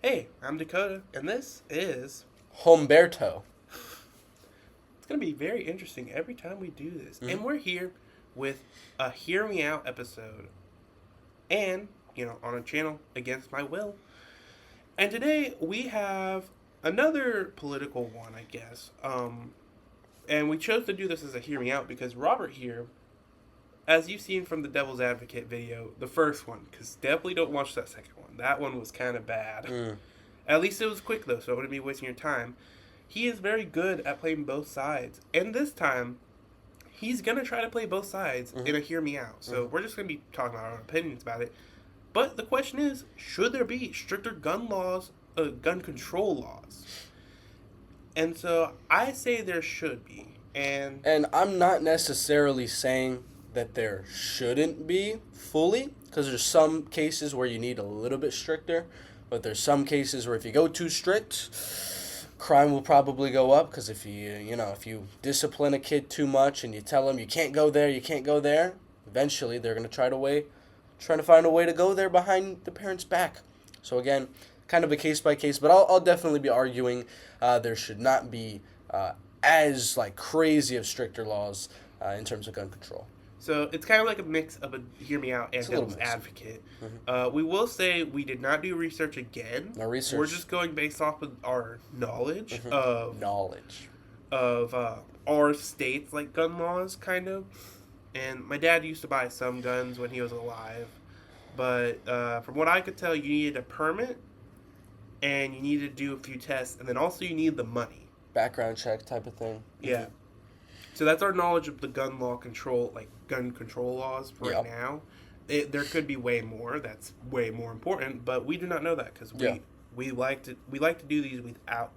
Hey, I'm Dakota, and this is. Humberto. It's going to be very interesting every time we do this. Mm-hmm. And we're here with a Hear Me Out episode. And, on a channel against my will. And today we have another political one, I guess. And we chose to do this as a Hear Me Out because Robert here, as you've seen from the Devil's Advocate video, the first one, because definitely don't watch that second one. That one was kind of bad. Mm. At least it was quick, though, so I wouldn't be wasting your time. He is very good at playing both sides. And this time, he's going to try to play both sides Mm-hmm. in a Hear Me Out. So we're just going to be talking about our own opinions about it. But the question is, should there be stricter gun laws, gun control laws? And so I say there should be. And I'm not necessarily saying that there shouldn't be fully, because there's some cases where you need a little bit stricter, but there's some cases where if you go too strict, crime will probably go up. Because if you discipline a kid too much and you tell them you can't go there, you can't go there, eventually they're gonna trying to find a way to go there behind the parent's back. So again, kind of a case by case, but I'll definitely be arguing there should not be as like crazy of stricter laws in terms of gun control. So it's kind of like a mix of a Hear Me Out and It's a little Devil's mix. Advocate. We will say we did not do research again. No research. We're just going based off of our knowledge of Knowledge. our states like gun laws, kind of. And my dad used to buy some guns when he was alive, but from what I could tell, you needed a permit, and you needed to do a few tests, and then also you need the money. Background check type of thing. Yeah. So that's our knowledge of the gun law control, like gun control laws right Yep. now. There could be way more. That's way more important, but we do not know that because we like to do these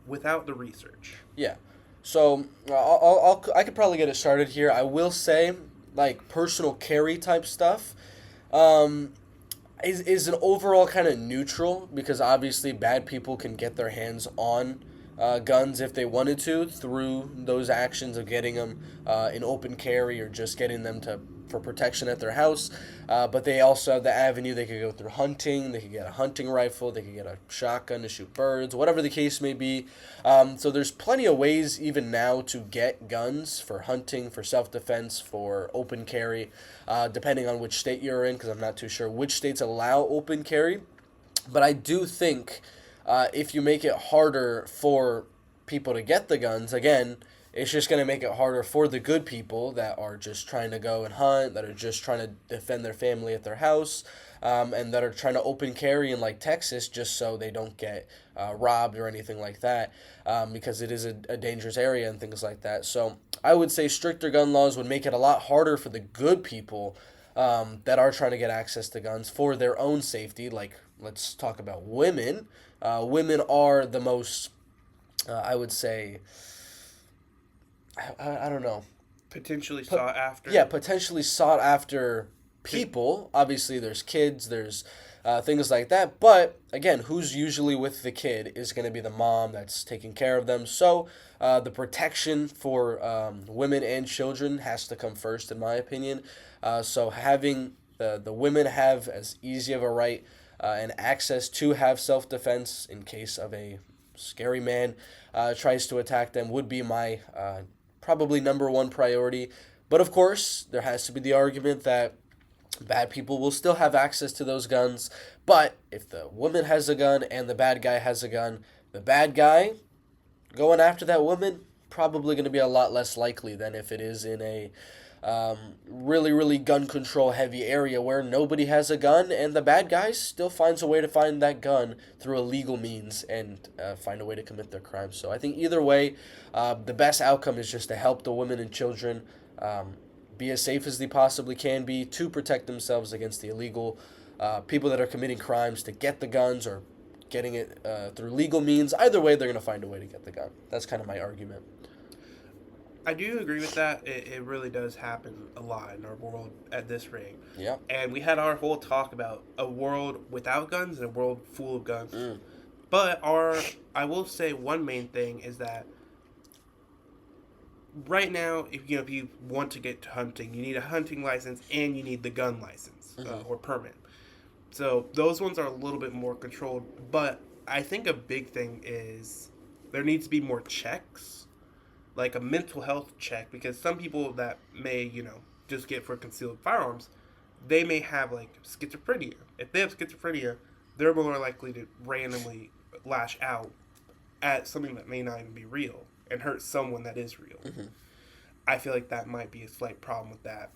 without the research. Yeah. So I could probably get it started here. I will say, like personal carry type stuff, is an overall kind of neutral, because obviously bad people can get their hands on guns if they wanted to through those actions of getting them in open carry or just getting them for protection at their house. But they also have the avenue. They could go through hunting. They could get a hunting rifle. They could get a shotgun to shoot birds, whatever the case may be. So there's plenty of ways even now to get guns for hunting, for self-defense, for open carry, depending on which state you're in, because I'm not too sure which states allow open carry. But I do think if you make it harder for people to get the guns, again, it's just going to make it harder for the good people that are just trying to go and hunt, that are just trying to defend their family at their house, and that are trying to open carry in like Texas just so they don't get robbed or anything like that, because it is a dangerous area and things like that. So I would say stricter gun laws would make it a lot harder for the good people that are trying to get access to guns for their own safety. Like, let's talk about women. Women are the most, I would say, I don't know. Potentially sought after. Yeah, potentially sought after people. Obviously, there's kids, there's things like that. But again, who's usually with the kid is going to be the mom that's taking care of them. So the protection for women and children has to come first, in my opinion. So having the women have as easy of a right and access to have self-defense in case of a scary man tries to attack them would be my probably number one priority. But of course, there has to be the argument that bad people will still have access to those guns. But if the woman has a gun and the bad guy has a gun, the bad guy going after that woman probably going to be a lot less likely than if it is in a really, really gun control heavy area where nobody has a gun and the bad guy still finds a way to find that gun through a legal means and find a way to commit their crime. So I think either way, the best outcome is just to help the women and children be as safe as they possibly can be to protect themselves against the illegal people that are committing crimes to get the guns or getting it through legal means. Either way, they're going to find a way to get the gun. That's kind of my argument. I do agree with that. It really does happen a lot in our world at this rate. Yeah. And we had our whole talk about a world without guns and a world full of guns. Mm. But I will say one main thing is that right now, if you want to get to hunting, you need a hunting license and you need the gun license or permit. So those ones are a little bit more controlled. But I think a big thing is there needs to be more checks, like a mental health check, because some people that may, just get for concealed firearms, they may have like schizophrenia. If they have schizophrenia, they're more likely to randomly lash out at something that may not even be real and hurt someone that is real. Mm-hmm. I feel like that might be a slight problem with that.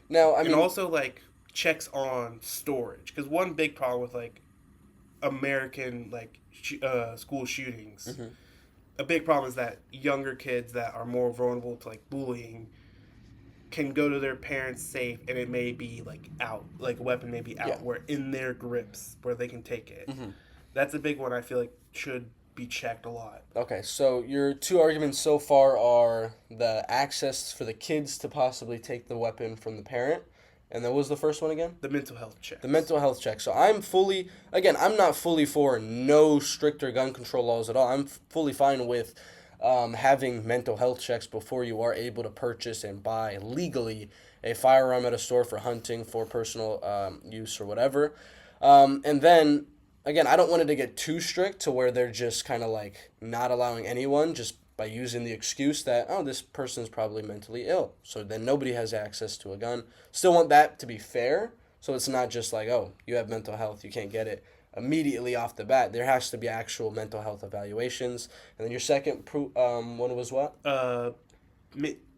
Now, I mean, And also like checks on storage, because one big problem with like American like school shootings, mm-hmm. a big problem is that younger kids that are more vulnerable to like bullying can go to their parents safe, and it may be like out, like a weapon may be out, Yeah. where in their grips where they can take it. Mm-hmm. That's a big one. I feel like should be checked a lot. Okay, so your two arguments so far are the access for the kids to possibly take the weapon from the parent, and then what was the first one again? The mental health check. The mental health check. So I'm not fully for no stricter gun control laws at all. I'm fully fine with having mental health checks before you are able to purchase and buy legally a firearm at a store for hunting, for personal use or whatever. And then, again, I don't want it to get too strict to where they're just kind of like not allowing anyone just by using the excuse that, oh, this person is probably mentally ill. So then nobody has access to a gun. Still want that to be fair. So it's not just like, oh, you have mental health, you can't get it immediately off the bat. There has to be actual mental health evaluations. And then your second one was what?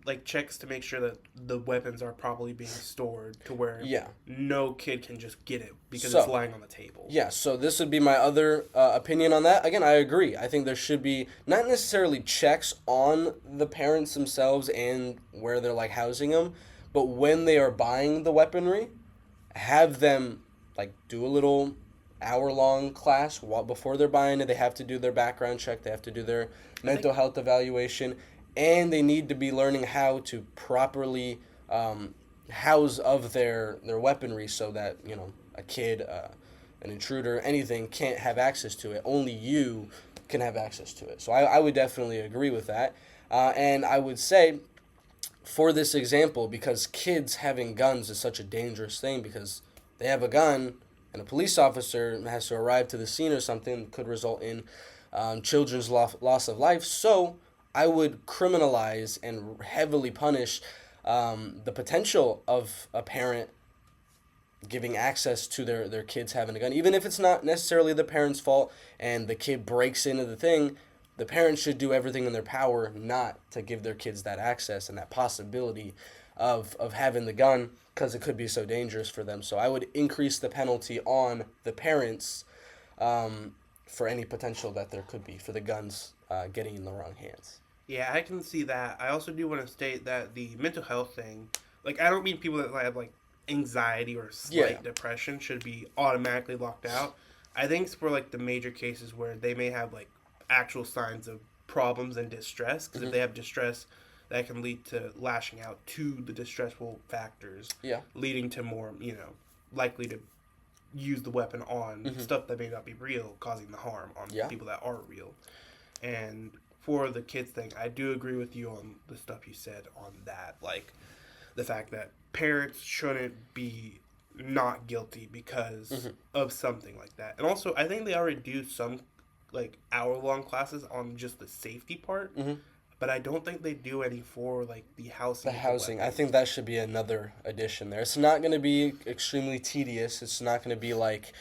Like checks to make sure that the weapons are properly being stored to where no kid can just get it because it's lying on the table. Yeah, so this would be my other opinion on that. Again, I agree. I think there should be not necessarily checks on the parents themselves and where they're like housing them, but when they are buying the weaponry, have them like do a little hour-long class before they're buying it. They have to do their background check. They have to do their mental health evaluation. And they need to be learning how to properly house of their weaponry so that, a kid, an intruder, anything can't have access to it. Only you can have access to it. So I would definitely agree with that. And I would say, for this example, because kids having guns is such a dangerous thing, because they have a gun and a police officer has to arrive to the scene or something, could result in children's loss of life. So I would criminalize and heavily punish the potential of a parent giving access to their kids having a gun. Even if it's not necessarily the parent's fault and the kid breaks into the thing, the parents should do everything in their power not to give their kids that access and that possibility of having the gun, because it could be so dangerous for them. So I would increase the penalty on the parents for any potential that there could be for the guns getting in the wrong hands. Yeah, I can see that. I also do want to state that the mental health thing, like, I don't mean people that have, like, anxiety or slight depression should be automatically locked out. I think it's for, like, the major cases where they may have, like, actual signs of problems and distress, because if they have distress, that can lead to lashing out to the distressful factors, leading to more, likely to use the weapon on stuff that may not be real, causing the harm on people that are real. And for the kids thing, I do agree with you on the stuff you said on that, like the fact that parents shouldn't be not guilty because of something like that. And also, I think they already do some like hour-long classes on just the safety part, but I don't think they do any for like the housing. The housing, I think that should be another addition there. It's not going to be extremely tedious. It's not going to be like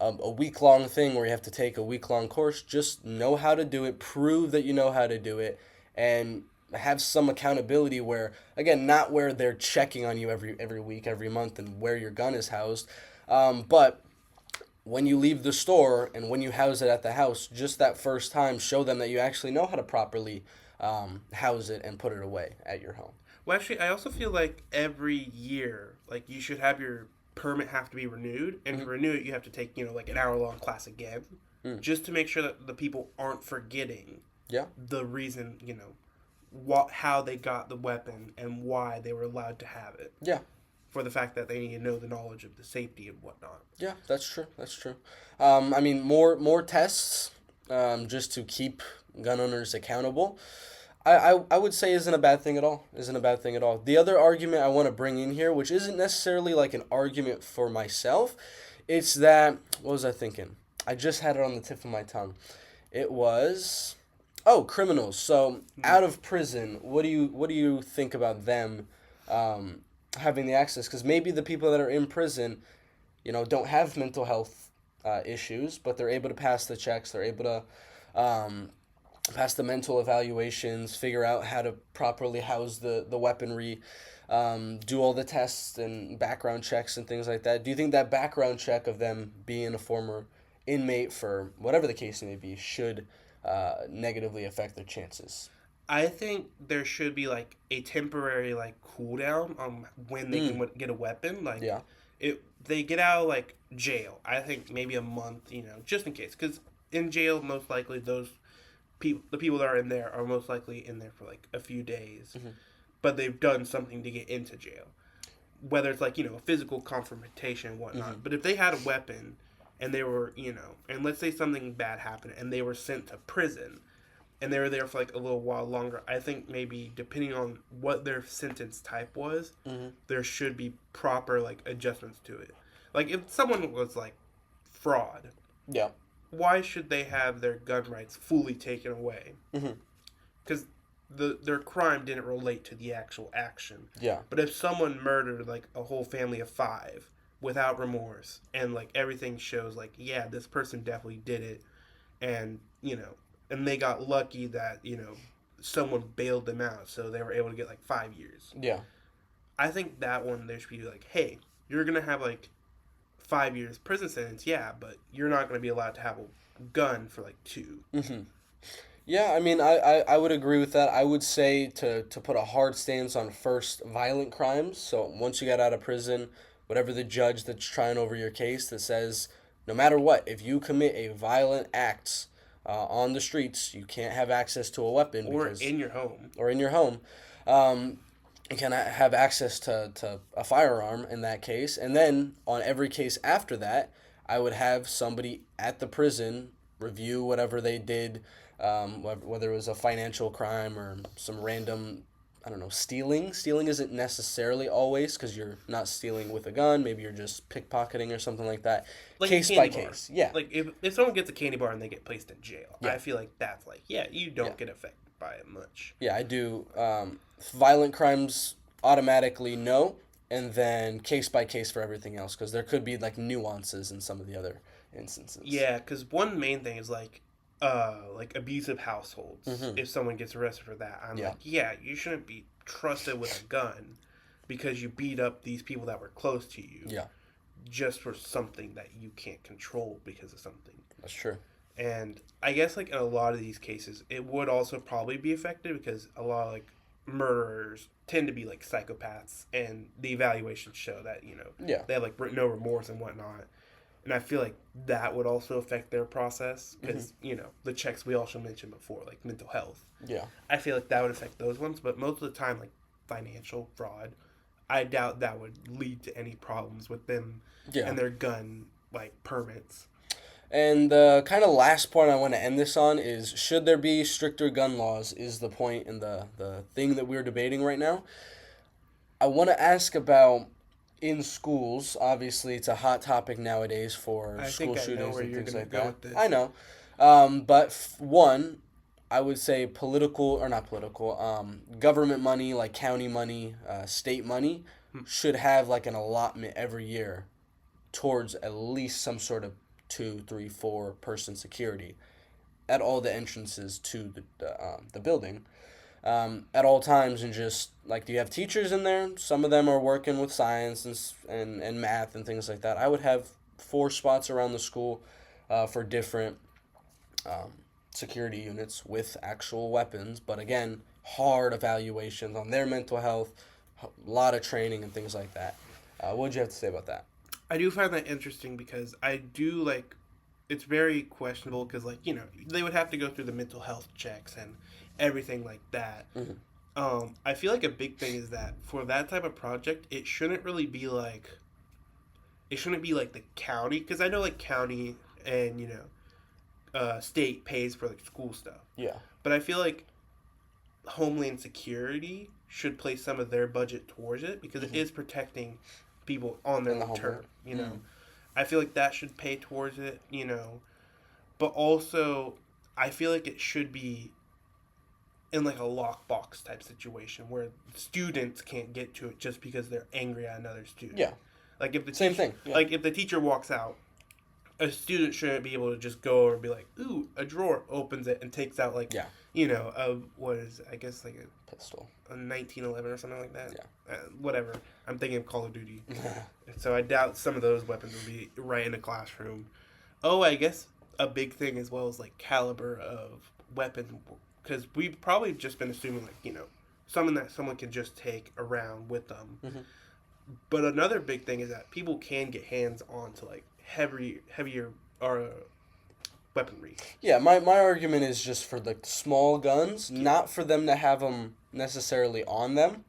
a week-long thing where you have to take a week-long course. Just know how to do it, prove that you know how to do it, and have some accountability where, again, not where they're checking on you every week, every month, and where your gun is housed, but when you leave the store and when you house it at the house, just that first time, show them that you actually know how to properly house it and put it away at your home. Well, actually, I also feel like every year, like, you should have your permit have to be renewed, and to renew it, you have to take, like an hour-long class again, just to make sure that the people aren't forgetting the reason, how they got the weapon and why they were allowed to have it. Yeah. For the fact that they need to know the knowledge of the safety and whatnot. Yeah, that's true. That's true. I mean, more tests, just to keep gun owners accountable, I would say isn't a bad thing at all. The other argument I want to bring in here, which isn't necessarily like an argument for myself, it's that, what was I thinking? I just had it on the tip of my tongue. It was criminals. So out of prison, what do you think about them having the access? Because maybe the people that are in prison, don't have mental health issues, but they're able to pass the checks. They're able to pass the mental evaluations, figure out how to properly house the weaponry, do all the tests and background checks and things like that. Do you think that background check of them being a former inmate, for whatever the case may be, should negatively affect their chances? I think there should be like a temporary like cooldown on when they can get a weapon. Like Yeah. it, they get out of like jail. I think maybe a month, just in case, because in jail most likely the people that are in there are most likely in there for like a few days, but they've done something to get into jail, whether it's like a physical confrontation and whatnot. But if they had a weapon and they were and let's say something bad happened and they were sent to prison and they were there for like a little while longer, I think maybe depending on what their sentence type was, there should be proper like adjustments to it. Like if someone was like fraud, Yeah. why should they have their gun rights fully taken away? Because their crime didn't relate to the actual action. Yeah. But if someone murdered like a whole family of 5 without remorse and like everything shows like, yeah, this person definitely did it, and and they got lucky that someone bailed them out, so they were able to get like 5 years. Yeah. I think that one there should be like, hey, you're gonna have like 5 years prison sentence, yeah, but you're not gonna be allowed to have a gun for like 2. Yeah, I mean, I would agree with that. I would say to put a hard stance on first violent crimes. So once you get out of prison, whatever the judge that's trying over your case that says, no matter what, if you commit a violent act on the streets, you can't have access to a weapon. Or because, in your home. or in your home. You can have access to a firearm in that case. And then on every case after that, I would have somebody at the prison review whatever they did, whether it was a financial crime or some random, I don't know, stealing. Stealing isn't necessarily always, because you're not stealing with a gun. Maybe you're just pickpocketing or something like that. Like Case a by candy bar. case. Yeah. Like if someone gets a candy bar and they get placed in jail, Yeah. I feel like that's like, yeah, you don't Yeah. get affected by it much. Yeah, I do. Violent crimes, automatically no, and then case by case for everything else, because there could be like nuances in some of the other instances. Yeah, because one main thing is like abusive households. If someone gets arrested for that, I'm Yeah. like, yeah, you shouldn't be trusted with a gun because you beat up these people that were close to you. Yeah, Just for something that you can't control because of something. that's true. And I guess like in a lot of these cases, it would also probably be affected because a lot of like murderers tend to be like psychopaths, and the evaluations show that Yeah. they have like no remorse and whatnot. And I feel like that would also affect their process because the checks we also mentioned before, like mental health. Yeah. I feel like that would affect those ones, but most of the time, like financial fraud, I doubt that would lead to any problems with them Yeah. and their gun like permits. And the kind of last point I want to end this on is, should there be stricter gun laws, is the point in the thing that we're debating right now. I want to ask about in schools. Obviously, it's a hot topic nowadays for I school think I know shootings where and you're things gonna like go that. with this. I know. But one, I would say government money, like county money, state money, should have like an allotment every year towards at least some sort of 2, 3, 4 person security at all the entrances to the building at all times. And just like, do you have teachers in there? Some of them are working with science and math and things like that. I would have 4 spots around the school for different security units with actual weapons, but again, hard evaluations on their mental health, a lot of training and things like that. What would you have to say about that? I do find that interesting because I do like, it's very questionable because like they would have to go through the mental health checks and everything like that. I feel like a big thing is that for that type of project, it shouldn't be like the county, because I know like county and state pays for like school stuff, Yeah. but I feel like Homeland Security should place some of their budget towards it because it is protecting people on their In the own turf. homeland. I feel like that should pay towards it. but also I feel like it should be in like a lockbox type situation where students can't get to it just because they're angry at another student. Yeah. Like if the Same teacher, thing. Yeah. Like if the teacher walks out, a student shouldn't be able to just go over and be like, "Ooh, a drawer," opens it and takes out like, Yeah. what is I guess like Pistol. a 1911 or something like that. Yeah. Whatever. I'm thinking of Call of Duty, so I doubt some of those weapons would be right in a classroom. Oh, I guess a big thing as well is like caliber of weapon, because we've probably just been assuming like something that someone can just take around with them. Mm-hmm. But another big thing is that people can get hands on to like heavier or weaponry. Yeah, my argument is just for the small guns, not for them to have them necessarily on them,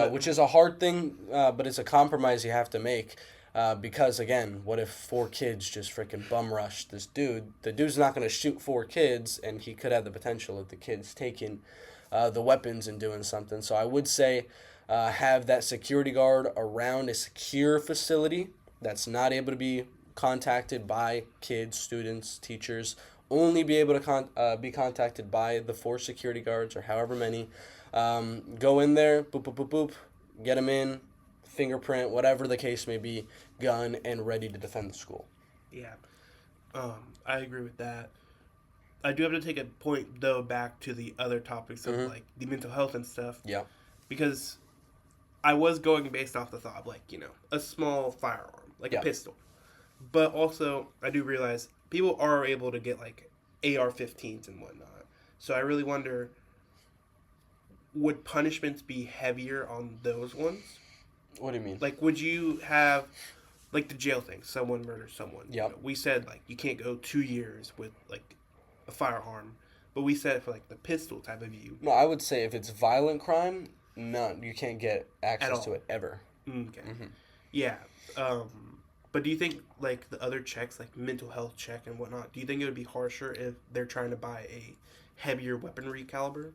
which is a hard thing, but it's a compromise you have to make. Because, again, what if 4 kids just freaking bum rush this dude? The dude's not going to shoot 4 kids, and he could have the potential of the kids taking the weapons and doing something. So I would say have that security guard around a secure facility that's not able to be contacted by kids, students, teachers. Only be able to be contacted by the 4 security guards or however many. Go in there, boop, boop, boop, boop, get them in, fingerprint, whatever the case may be, gun, and ready to defend the school. Yeah, I agree with that. I do have to take a point, though, back to the other topics of, like, the mental health and stuff. Yeah. Because I was going based off the thought of, like, a small firearm, like a pistol. But also, I do realize people are able to get, like, AR-15s and whatnot. So I really wonder, would punishments be heavier on those ones? What do you mean? Like, would you have, like, the jail thing, someone murders someone. Yeah. We said, like, you can't go 2 years with, like, a firearm. But we said for, like, the pistol type of view. No, I would say if it's violent crime, none. You can't get access to it ever. Okay. Mm-hmm. Yeah. But do you think, like, the other checks, like mental health check and whatnot, do you think it would be harsher if they're trying to buy a heavier weaponry caliber?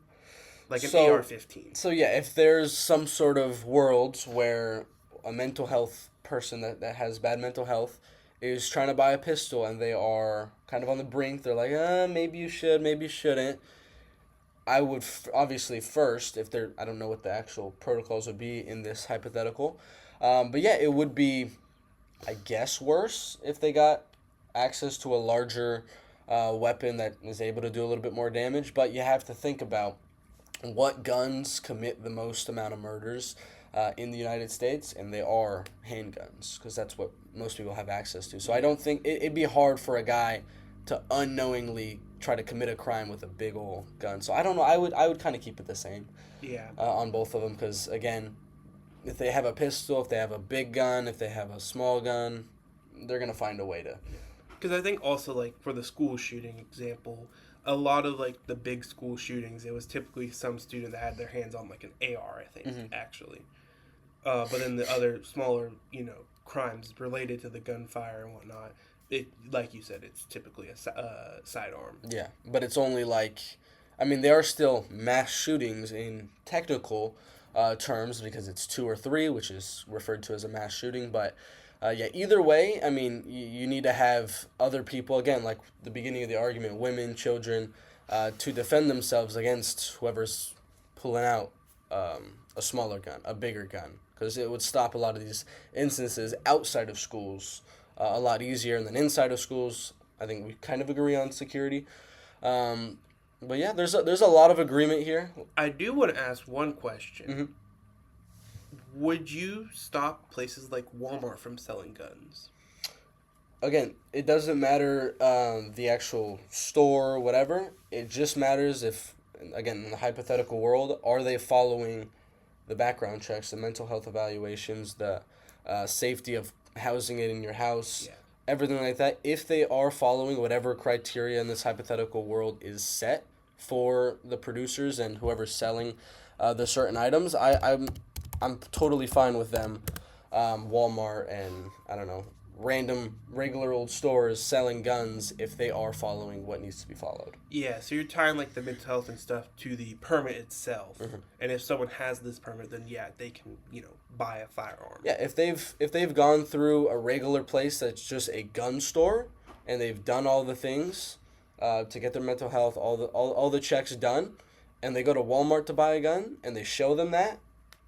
Like an AR-15? So, yeah, if there's some sort of world where a mental health person that has bad mental health is trying to buy a pistol and they are kind of on the brink, they're like, maybe you should, maybe you shouldn't. I would obviously first, if they're, I don't know what the actual protocols would be in this hypothetical, but yeah, it would be, I guess, worse if they got access to a larger weapon that is able to do a little bit more damage. But you have to think about what guns commit the most amount of murders in the United States, and they are handguns, because that's what most people have access to. So I don't think it'd be hard for a guy to unknowingly try to commit a crime with a big old gun. So I don't know. I would kind of keep it the same. Yeah. On both of them, because again, if they have a pistol, if they have a big gun, if they have a small gun, they're gonna find a way to. Because I think also, like, for the school shooting example, a lot of, like, the big school shootings, it was typically some student that had their hands on, like, an AR, I think, actually. But then the other smaller, crimes related to the gunfire and whatnot, it, like you said, it's typically a sidearm. Yeah, but it's only like, I mean, there are still mass shootings in technical terms because it's 2 or 3, which is referred to as a mass shooting. But yeah, either way, I mean, you need to have other people, again, like the beginning of the argument, women, children, to defend themselves against whoever's pulling out a smaller gun, a bigger gun, because it would stop a lot of these instances outside of schools a lot easier, and then inside of schools, I think we kind of agree on security. But yeah, there's a lot of agreement here. I do want to ask one question. Mm-hmm. Would you stop places like Walmart from selling guns? Again, it doesn't matter the actual store or whatever. It just matters if, again, in the hypothetical world, are they following the background checks, the mental health evaluations, the safety of housing it in your house, everything like that. If they are following whatever criteria in this hypothetical world is set for the producers and whoever's selling the certain items, I'm totally fine with them. Walmart and, I don't know, random regular old stores selling guns if they are following what needs to be followed. Yeah, so you're tying like the mental health and stuff to the permit itself. Mm-hmm. And if someone has this permit, then yeah, they can, buy a firearm. Yeah, if they've gone through a regular place that's just a gun store and they've done all the things, to get their mental health, all the checks done, and they go to Walmart to buy a gun, and they show them that,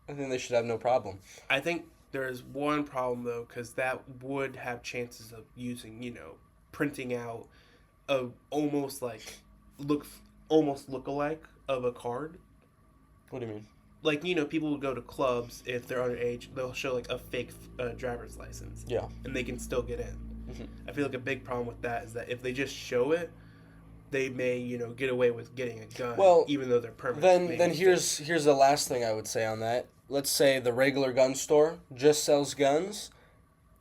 I think they should have no problem. I think there is one problem though, because that would have chances of using, printing out a almost like look-alike of a card. What do you mean? Like, people will go to clubs if they're underage. They'll show like a fake driver's license. Yeah. And they can still get in. Mm-hmm. I feel like a big problem with that is that if they just show it, they may, get away with getting a gun. Well, even though they're permanent. Then here's the last thing I would say on that. Let's say the regular gun store just sells guns.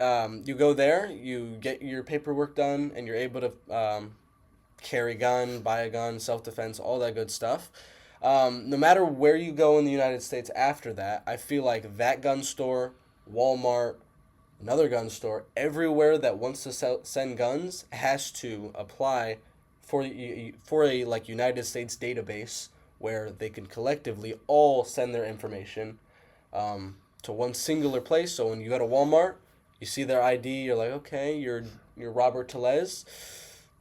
You go there, you get your paperwork done, and you're able to carry a gun, buy a gun, self-defense, all that good stuff. No matter where you go in the United States after that, I feel like that gun store, Walmart, another gun store, everywhere that wants to send guns has to apply for a like United States database where they can collectively all send their information to one singular place. So when you go to Walmart, you see their ID, you're like, okay, you're Robert Telez.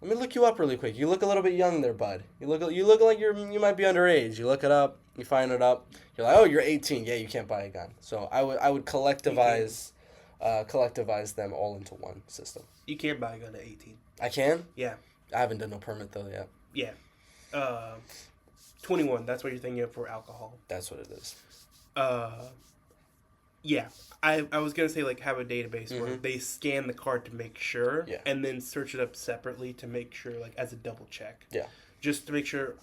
Let me look you up really quick. You look a little bit young there, bud. You look like you might be underage. You look it up, you find it up. You're like, oh, you're 18. Yeah, you can't buy a gun. So I would collectivize them all into one system. You can't buy a gun at 18. I can? Yeah. I haven't done no permit though yet. Yeah. 21. That's what you're thinking of for alcohol. That's what it is. Yeah. I was gonna say like have a database where they scan the card to make sure, Yeah. and then search it up separately to make sure, like as a double check. Yeah. Just to make sure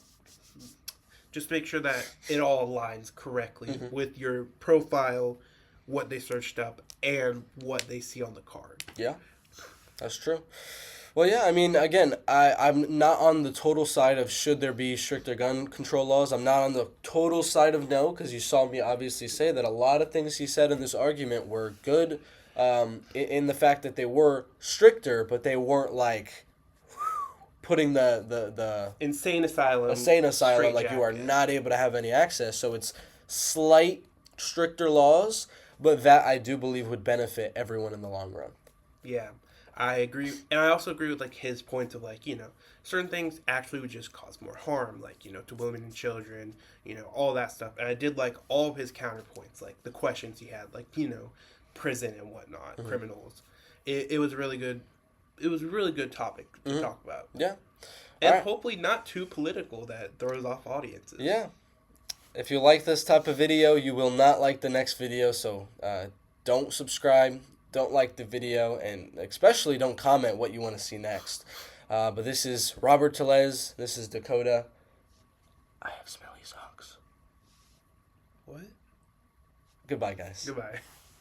that it all aligns correctly with your profile, what they searched up, and what they see on the card. Yeah, that's true. Well, yeah, I mean, again, I'm not on the total side of should there be stricter gun control laws. I'm not on the total side of no, because you saw me obviously say that a lot of things he said in this argument were good in the fact that they were stricter, but they weren't like putting the insane asylum like you are not able to have any access. So it's slight stricter laws, but that I do believe would benefit everyone in the long run. Yeah. I agree, and I also agree with like his points of like certain things actually would just cause more harm, like to women and children, all that stuff. And I did like all of his counterpoints, like the questions he had, like prison and whatnot, criminals. It was really good. It was a really good topic to talk about. Yeah, and hopefully not too political that throws off audiences. Yeah, if you like this type of video, you will not like the next video. So don't subscribe. Don't like the video, and especially don't comment what you want to see next. But this is Robert Telez. This is Dakota. I have smelly socks. What? Goodbye, guys. Goodbye.